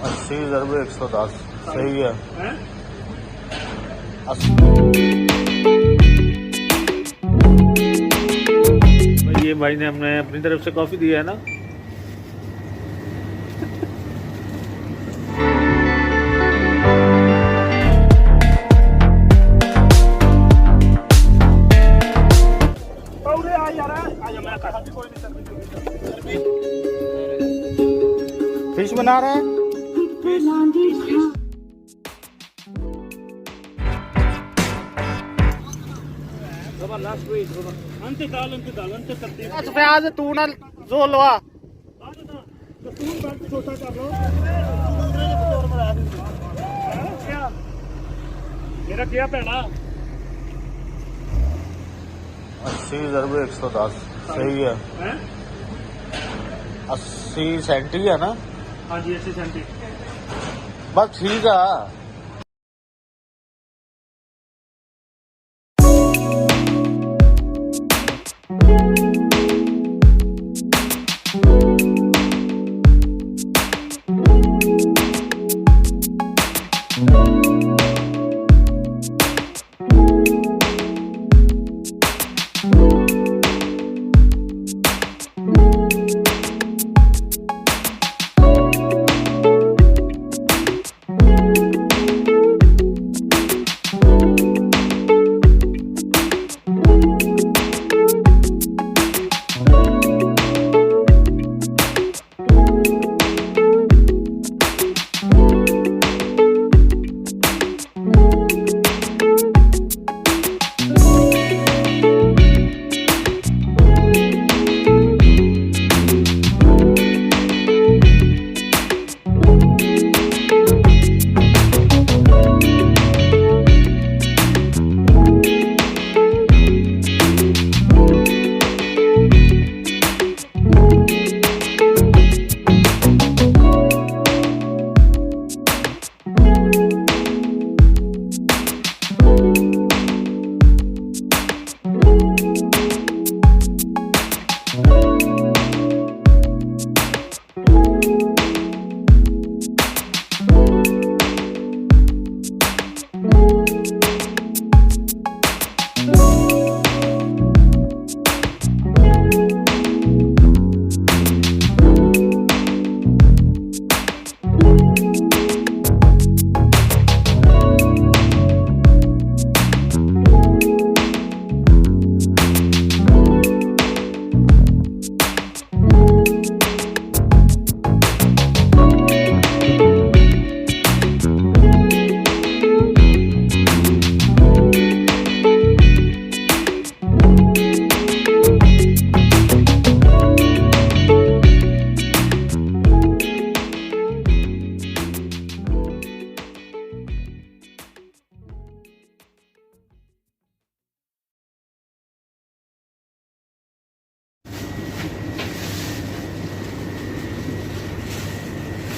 80/110 सही है। ये भाई ने हमने अपनी तरफ से कॉफी दिया है ना। फिश बना रहे हैं। सफेद तू ना जोर लवा। मेरा क्या पैना 80/110 सही है। 80 सेंटी है ना। हाँ जी 80 सेंटी बस ठीक है।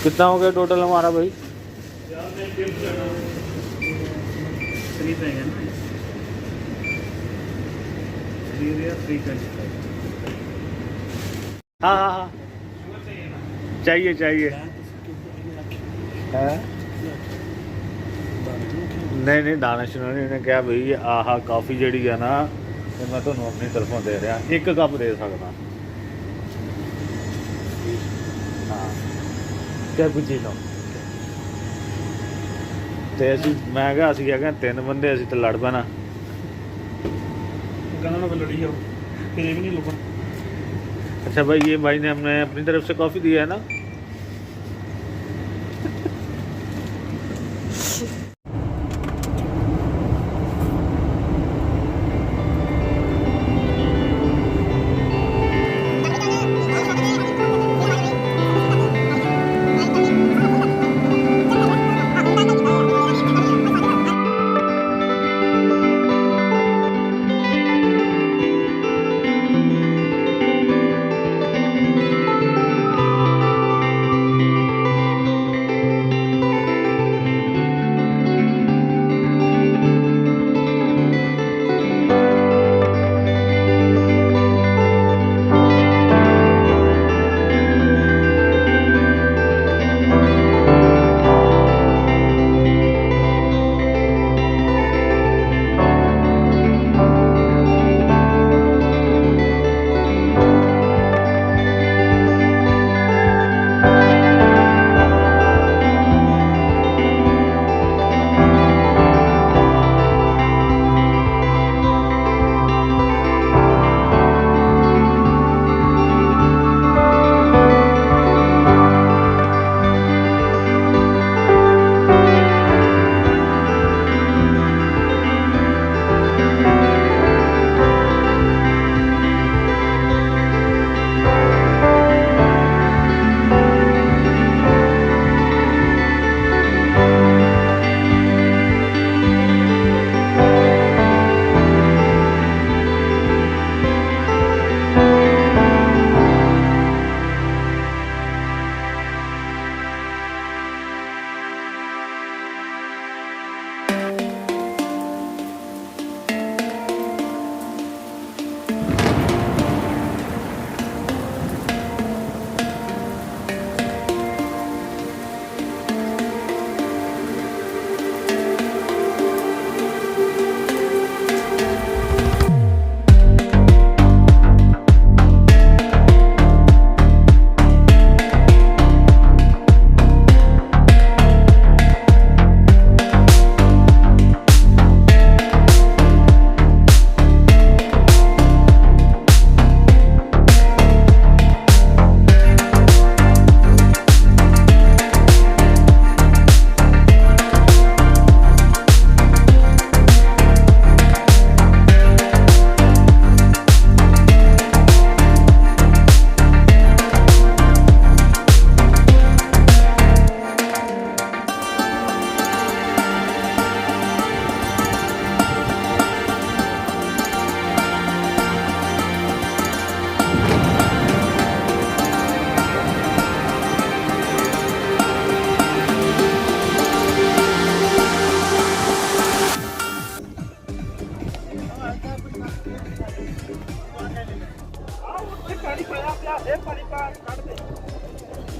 कितना हो गया टोटल हमारा भाई? हाँ हाँ हाँ चाहिए चाहिए। नहीं नहीं दानिश ने कहा भाई आह काफ़ी जी है ना तो मैं तुम्हें अपनी तरफों दे रहा 1 कप दे सकता। हाँ कैपुचिनो ते असी मैं कहा असी क्या 3 बंदे असी तो लड़ पैना। अच्छा भाई ये भाई ने हमने अपनी तरफ से कॉफ़ी दिया है ना।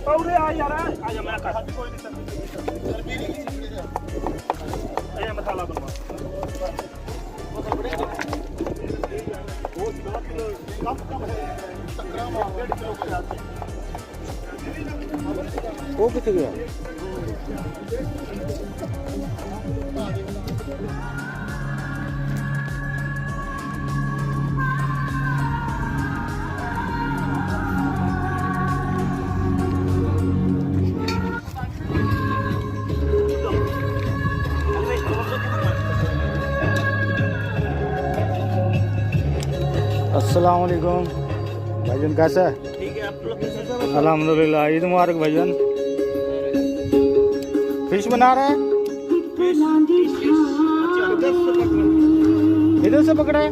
ਉਰੇ ਆ ਯਾਰ ਆ ਜਾ ਮੈਂ ਕਰ ਕੋਈ ਨਹੀਂ ਇਹ ਮਸਾਲਾ ਬਣਵਾ ਉਹ 10 ਕਿਲੋ ਕਮ ਹੈ ਟੱਕਰਾ ਮਾਰ 1.5 ਕਿਲੋ ਹੋ ਜਾਂਦੇ ਉਹ ਕਿੱਥੇ ਗਿਆ अस्सलाम वालेकुम भाईजान, कैसा है? ठीक है आप लोग कैसे अल्हम्दुलिल्लाह। ईद मुबारक भाईजान। फिश बना रहे हैं? इधर से पकड़ा है?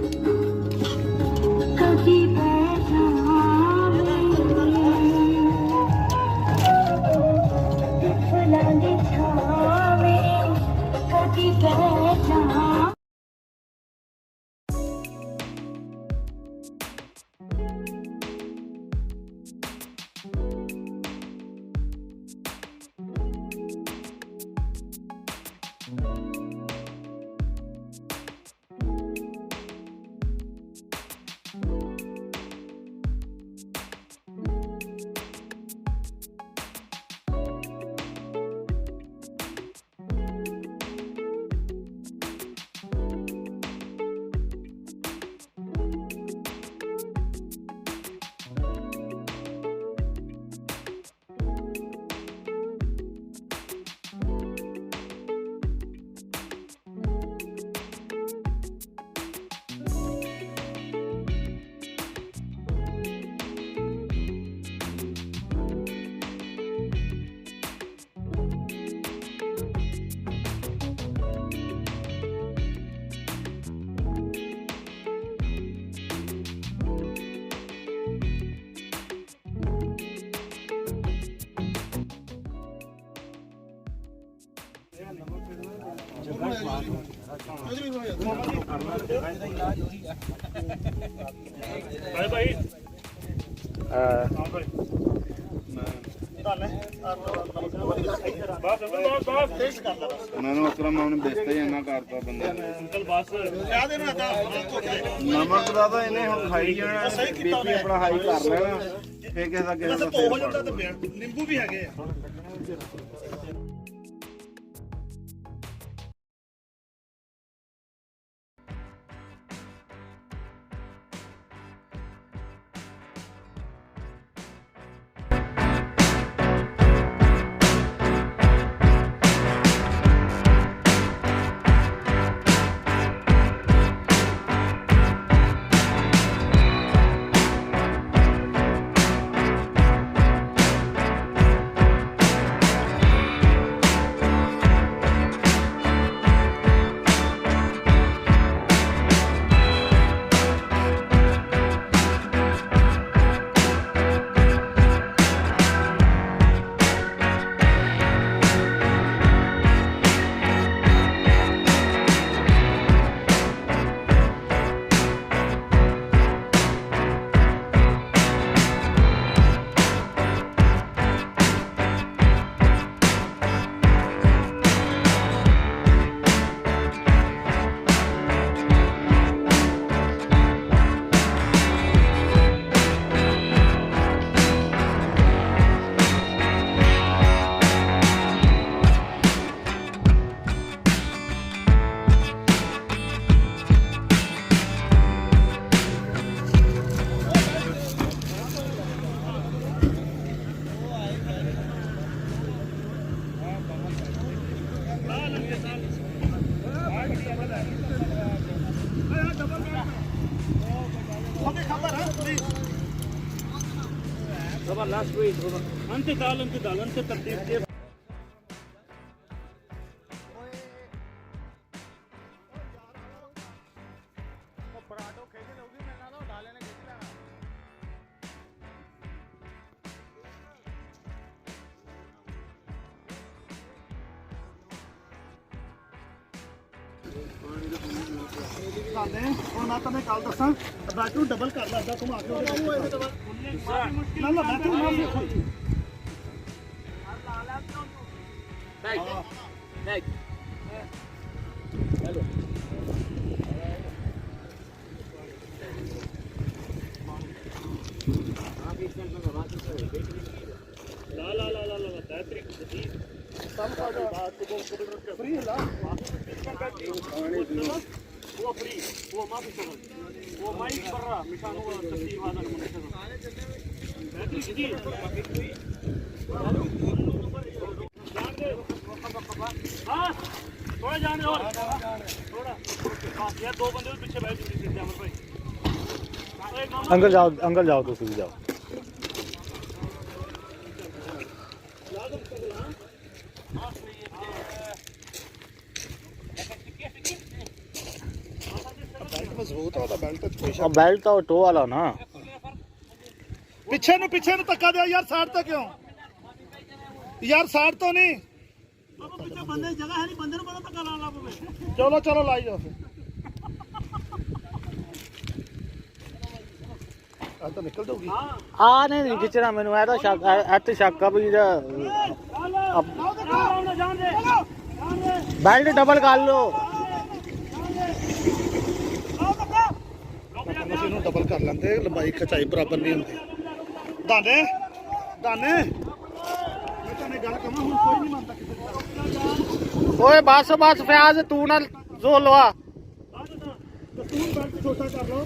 भाई भाई ਮੈਨੂੰ ਅਕਰਮ ਉਹਨੇ ਬੇਸਤਾ ਹੀ ਇੰਨਾ ਕਰਤਾ ਬੰਦੇ ਨੇ ਅੰਕਲ ਬਸ ਨਮਕ ਦਾ ਤਾਂ ਇਹਨੇ ਹੁਣ ਖਾਈ ਜਾਣਾ ਬੀਪੀ ਆਪਣਾ ਹਾਈ ਕਰ ਲੈਣਾ ਫੇਰ ਕਿਸੇ ਦਾ ਕਿਸੇ ਦਾ ਹੋ ਜਾਂਦਾ ਤੇ ਨਿੰਬੂ ਵੀ ਹੈਗੇ ਆ Last week, ante tertib ke ਹੁਣ ਮੈਂ ਤੁਹਾਨੂੰ ਕੱਲ ਦੱਸਾਂ ਬੈਟਰੀ ਡਬਲ ਕਰ ਲਾ ਅੱਧਾ ਘੁਮਾ ਕੇ ਨਾ ਨਾ ਬੈਟਰੀ ਨਾ ਦੇਖੋ थोड़ा जाने और थोड़ा बस यार 2 बंदे पीछे बैठ जल्दी से अमर भाई अंकल जाओ ਤੁਸੀਂ ਵੀ ਜਾਓ ਮਜ਼ਬੂਤ ਆ ਉਹਦਾ ਬੈਲਟ ਕੋਈ ਆ ਬੈਲਟ ਤਾਂ ਟੋ ਵਾਲਾ ਨਾ ਪਿੱਛੇ ਨੂੰ ਧੱਕਾ ਦਿਓ ਯਾਰ ਸਾਈਡ ਤੋਂ ਕਿਉਂ ਯਾਰ ਸਾਈਡ ਤੋਂ ਨਹੀਂ पीछे बंदे जगह है नहीं बंदे को पता धक्का लाना पवे ਚਲੋ ਲਾਈ ਜਾਓ ਫਿਰ ਆ ਤਾਂ ਨਿਕਲ ਜਾਊਗੀ ਆ ਨਹੀਂ ਖਿੱਚਣਾ ਮੈਨੂੰ ਇਹ ਤਾਂ ਸ਼ੱਕ ਇੱਥੇ ਸ਼ੱਕ ਆ ਵੀ ਬੈਲਟ ਡਬਲ ਕਰ ਲੋ ਅਸੀਂ ਇਹਨੂੰ ਡਬਲ ਕਰ ਲੈਂਦੇ ਲੰਬਾਈ ਖਚਾਈ ਬਰਾਬਰ ਨਹੀਂ ਹੁੰਦੀ ਦਾਨੇ ਮੈਂ ਤੁਹਾਨੂੰ ਗੱਲ ਕਹਾਂ ਹੁਣ ਕੋਈ ਨਹੀਂ ਮੰਨਦਾ ਕਿਸੇ ਦਾ ਓਏ ਬਸ ਫਿਆਜ਼ ਤੂੰ ਨਾ ਜ਼ੋ ਲਵਾ ਤੂੰ ਬੈਲਟ ਛੋਟਾ ਕਰ ਲਓ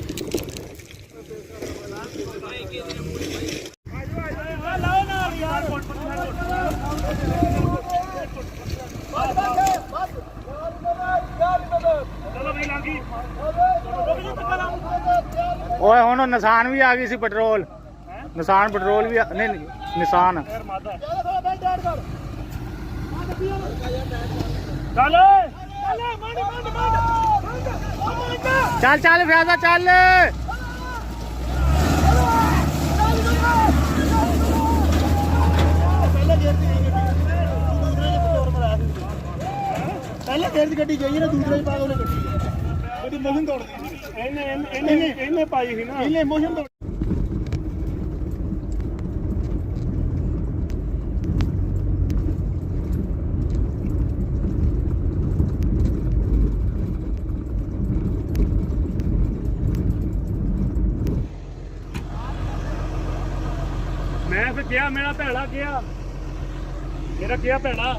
ਓਏ ਹੁਣ ਨਿਸ਼ਾਨ ਵੀ ਆ ਗਈ ਸੀ ਪੈਟਰੋਲ ਨਿਸ਼ਾਨ ਪੈਟਰੋਲ ਵੀ ਨਹੀਂ ਨਿਸ਼ਾਨ ਚੱਲ ਫਿਆਜ਼ਾ ਚੱਲ ਪਹਿਲੇ ਗੇਰ ਦੀ ਗੱਡੀ ਗਈ ਨਾ ਦੂਸਰੇ ਪਾ ਉਹਨੇ ਗੱਡੀ ਮੋਸ਼ਨ ਦੌੜਦੀ ਇਹਨੇ ਪਾਈ ਸੀ ਨਾ ਇਹਨੇ ਮੋਸ਼ਨ ਦੌੜ ਮੈਂ ਫਿਰ ਕਿਹਾ ਮੇਰਾ ਭੈੜਾ ਕਿਹਾ ਮੇਰਾ ਕਿਹਾ ਭੈੜਾ